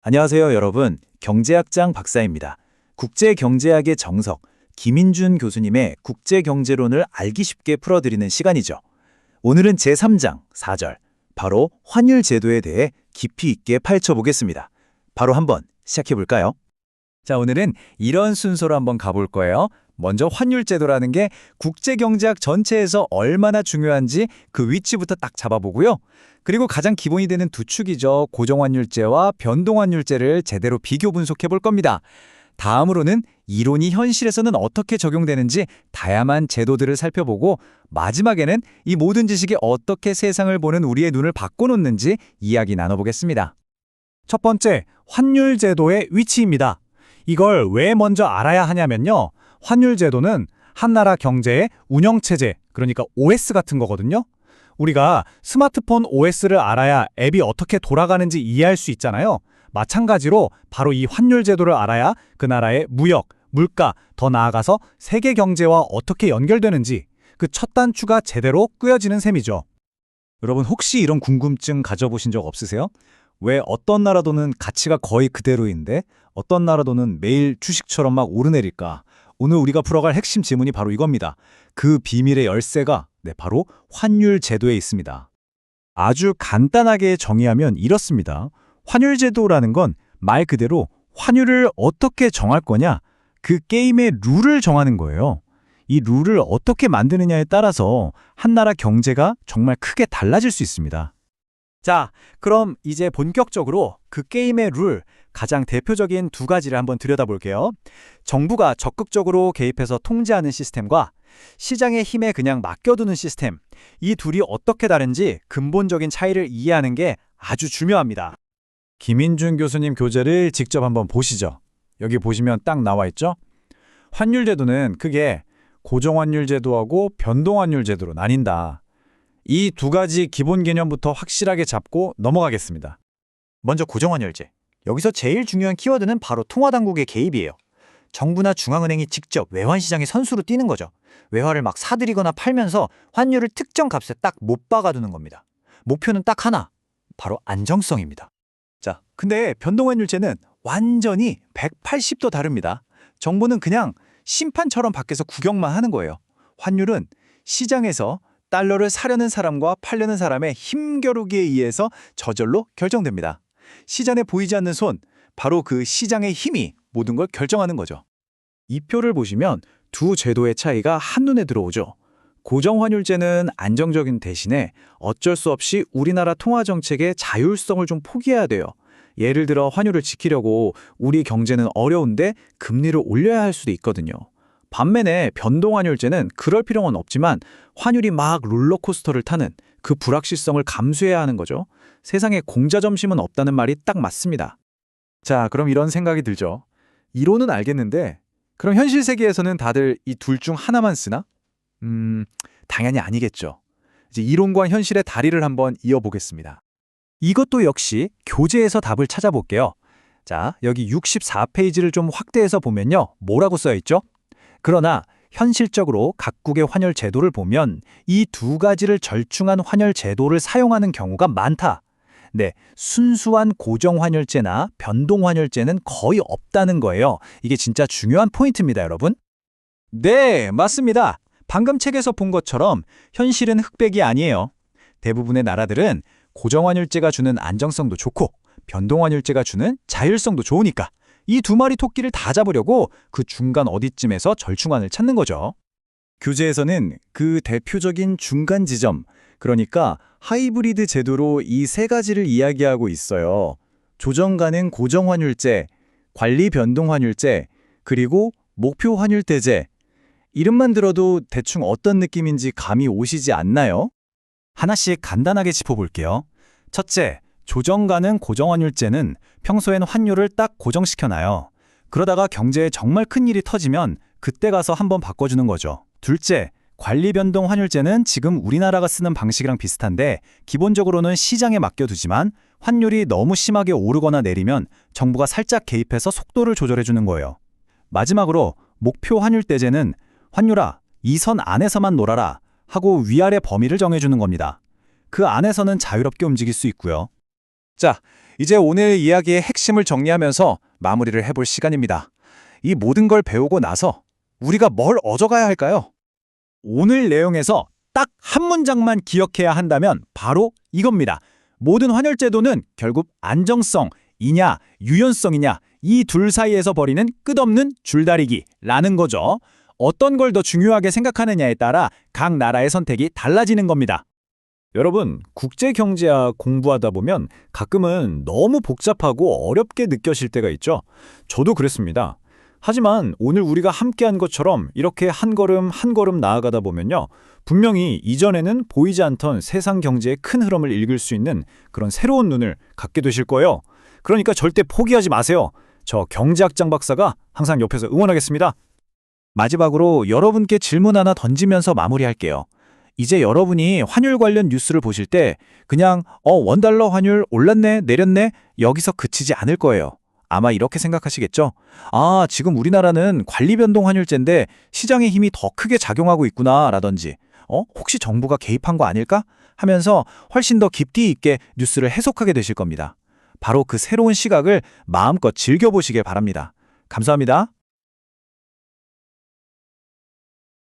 안녕하세요, 여러분. 경제학장 박사입니다. 국제경제학의 정석, 김인준 교수님의 국제경제론을 알기 쉽게 풀어드리는 시간이죠. 오늘은 제3장 4절, 바로 환율 제도에 대해 깊이 있게 파헤쳐보겠습니다. 바로 한번 시작해볼까요? 자, 오늘은 이런 순서로 한번 가볼 거예요. 먼저 환율 제도라는 게 국제경제학 전체에서 얼마나 중요한지 그 위치부터 딱 잡아보고요. 그리고 가장 기본이 되는 두 축이죠. 고정환율제와 변동환율제를 제대로 비교 분석해 볼 겁니다. 다음으로는 이론이 현실에서는 어떻게 적용되는지 다양한 제도들을 살펴보고 마지막에는 이 모든 지식이 어떻게 세상을 보는 우리의 눈을 바꿔놓는지 이야기 나눠보겠습니다. 첫 번째, 환율 제도의 위치입니다. 이걸 왜 먼저 알아야 하냐면요. 환율 제도는 한 나라 경제의 운영체제, 그러니까 OS 같은 거거든요. 우리가 스마트폰 OS를 알아야 앱이 어떻게 돌아가는지 이해할 수 있잖아요. 마찬가지로 바로 이 환율 제도를 알아야 그 나라의 무역, 물가, 더 나아가서 세계 경제와 어떻게 연결되는지 그 첫 단추가 제대로 꿰어지는 셈이죠. 여러분 혹시 이런 궁금증 가져보신 적 없으세요? 왜 어떤 나라 돈은 가치가 거의 그대로인데 어떤 나라 돈은 매일 주식처럼 막 오르내릴까? 오늘 우리가 풀어갈 핵심 지문이 바로 이겁니다. 그 비밀의 열쇠가 바로 환율 제도에 있습니다. 아주 간단하게 정의하면 이렇습니다. 환율 제도라는 건 말 그대로 환율을 어떻게 정할 거냐, 그 게임의 룰을 정하는 거예요. 이 룰을 어떻게 만드느냐에 따라서 한 나라 경제가 정말 크게 달라질 수 있습니다. 자, 그럼 이제 본격적으로 그 게임의 룰, 가장 대표적인 두 가지를 한번 들여다볼게요. 정부가 적극적으로 개입해서 통제하는 시스템과 시장의 힘에 그냥 맡겨두는 시스템, 이 둘이 어떻게 다른지 근본적인 차이를 이해하는 게 아주 중요합니다. 김인준 교수님 교재를 직접 한번 보시죠. 여기 보시면 딱 나와 있죠? 환율 제도는 크게 고정환율 제도하고 변동환율 제도로 나뉜다. 이 두 가지 기본 개념부터 확실하게 잡고 넘어가겠습니다. 먼저 고정환율제. 여기서 제일 중요한 키워드는 바로 통화당국의 개입이에요. 정부나 중앙은행이 직접 외환시장에 선수로 뛰는 거죠. 외화를 막 사들이거나 팔면서 환율을 특정 값에 딱 못 박아두는 겁니다. 목표는 딱 하나, 바로 안정성입니다. 자, 근데 변동환율제는 완전히 180도 다릅니다. 정부는 그냥 심판처럼 밖에서 구경만 하는 거예요. 환율은 시장에서 달러를 사려는 사람과 팔려는 사람의 힘겨루기에 의해서 저절로 결정됩니다. 시장에 보이지 않는 손, 바로 그 시장의 힘이 모든 걸 결정하는 거죠. 이 표를 보시면 두 제도의 차이가 한눈에 들어오죠. 고정환율제는 안정적인 대신에 어쩔 수 없이 우리나라 통화정책의 자율성을 좀 포기해야 돼요. 예를 들어 환율을 지키려고 우리 경제는 어려운데 금리를 올려야 할 수도 있거든요. 반면에 변동환율제는 그럴 필요는 없지만 환율이 막 롤러코스터를 타는 그 불확실성을 감수해야 하는 거죠. 세상에 공짜 점심은 없다는 말이 딱 맞습니다. 자, 그럼 이런 생각이 들죠. 이론은 알겠는데 그럼 현실 세계에서는 다들 이 둘 중 하나만 쓰나? 당연히 아니겠죠. 이제 이론과 현실의 다리를 한번 이어보겠습니다. 이것도 역시 교재에서 답을 찾아볼게요. 자, 여기 64페이지를 좀 확대해서 보면요. 뭐라고 써 있죠? 그러나 현실적으로 각국의 환율 제도를 보면 이 두 가지를 절충한 환율 제도를 사용하는 경우가 많다. 네, 순수한 고정환율제나 변동환율제는 거의 없다는 거예요. 이게 진짜 중요한 포인트입니다, 여러분. 네, 맞습니다. 방금 책에서 본 것처럼 현실은 흑백이 아니에요. 대부분의 나라들은 고정환율제가 주는 안정성도 좋고 변동환율제가 주는 자율성도 좋으니까 이 두 마리 토끼를 다 잡으려고 그 중간 어디쯤에서 절충안을 찾는 거죠. 교재에서는 그 대표적인 중간 지점, 그러니까 하이브리드 제도로 이 세 가지를 이야기하고 있어요. 조정 가능 고정환율제, 관리 변동환율제, 그리고 목표 환율대제. 이름만 들어도 대충 어떤 느낌인지 감이 오시지 않나요? 하나씩 간단하게 짚어볼게요. 첫째, 조정 가능 고정환율제는 평소엔 환율을 딱 고정시켜놔요. 그러다가 경제에 정말 큰 일이 터지면 그때 가서 한번 바꿔주는 거죠. 둘째, 관리 변동 환율제는 지금 우리나라가 쓰는 방식이랑 비슷한데 기본적으로는 시장에 맡겨두지만 환율이 너무 심하게 오르거나 내리면 정부가 살짝 개입해서 속도를 조절해주는 거예요. 마지막으로 목표 환율대제는 환율아, 이 선 안에서만 놀아라 하고 위아래 범위를 정해주는 겁니다. 그 안에서는 자유롭게 움직일 수 있고요. 자, 이제 오늘 이야기의 핵심을 정리하면서 마무리를 해볼 시간입니다. 이 모든 걸 배우고 나서 우리가 뭘 얻어가야 할까요? 오늘 내용에서 딱 한 문장만 기억해야 한다면 바로 이겁니다. 모든 환율제도는 결국 안정성이냐 유연성이냐 이 둘 사이에서 벌이는 끝없는 줄다리기라는 거죠. 어떤 걸 더 중요하게 생각하느냐에 따라 각 나라의 선택이 달라지는 겁니다. 여러분, 국제경제학 공부하다 보면 가끔은 너무 복잡하고 어렵게 느껴질 때가 있죠. 저도 그랬습니다. 하지만 오늘 우리가 함께한 것처럼 이렇게 한 걸음 한 걸음 나아가다 보면요. 분명히 이전에는 보이지 않던 세상 경제의 큰 흐름을 읽을 수 있는 그런 새로운 눈을 갖게 되실 거예요. 그러니까 절대 포기하지 마세요. 저 경제학장 박사가 항상 옆에서 응원하겠습니다. 마지막으로 여러분께 질문 하나 던지면서 마무리할게요. 이제 여러분이 환율 관련 뉴스를 보실 때 그냥 원달러 환율 올랐네 내렸네 여기서 그치지 않을 거예요. 아마 이렇게 생각하시겠죠? 아, 지금 우리나라는 관리변동 환율제인데 시장의 힘이 더 크게 작용하고 있구나 라든지 혹시 정부가 개입한 거 아닐까? 하면서 훨씬 더 깊이 있게 뉴스를 해석하게 되실 겁니다. 바로 그 새로운 시각을 마음껏 즐겨보시길 바랍니다. 감사합니다.